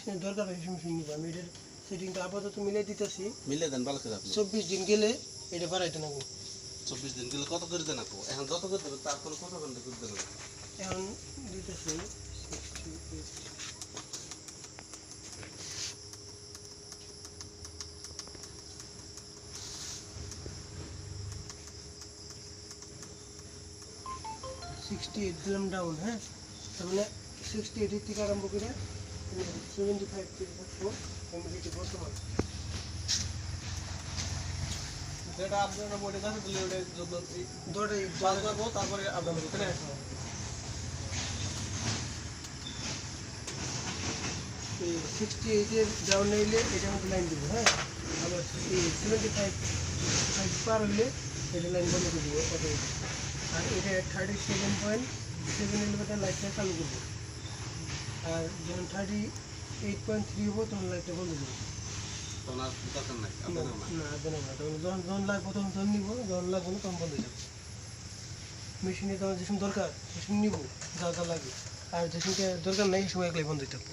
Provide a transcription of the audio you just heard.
মেশিনের দরকার হয় সেই মেশিন নিব। আমি এটার সেটিংটা আপাতত মিলাই দিতেছি। মিলে দেন ভালো করে আপনি। 24 দিন গেলে এটা বাড়াইতে লাগবে। 24 দিন গেলে কত করে দেন আপু? এখন যত করে দেবেন তার কোনো কত ঘন্টা করে দেবেন? এখন দিতেছি 68 68 দিলাম ডাউন। হ্যাঁ, তার মানে 68 থেকে আরম্ভ করে 75 থেকে থাকবো কমিউনিটি বর্তমান। যেটা আপনারা মোটে কাছে দিলে ওটা যত দৌড়াই পাস করবো তারপরে আপনাদের ভিতরে 68 এর ডাউন নিলে এটার মধ্যে লাইন দিব। হ্যাঁ, আবার 75 পার হলে এটা লাইন বন্ধ করে দেবো অটোমেটিক। আর এটা 37.7 এর লাইটটা চালু করবো। আর যখন 38.3 হবো তখন লাইটটা বন্ধ দেবো। তখন আর দরকার নাই না আপনাদের না। না, দেবো না। তখন যখন লাগবো তখন নিবো, যখন লাগবো না তখন বন্ধ হয়ে যাবে। মেশিনে তোমার যে সময় দরকার সে সময় নিবো যা যা লাগে, আর যে সময় দরকার নাই সে সময় একলাই বন্ধ হয়ে থাকবো।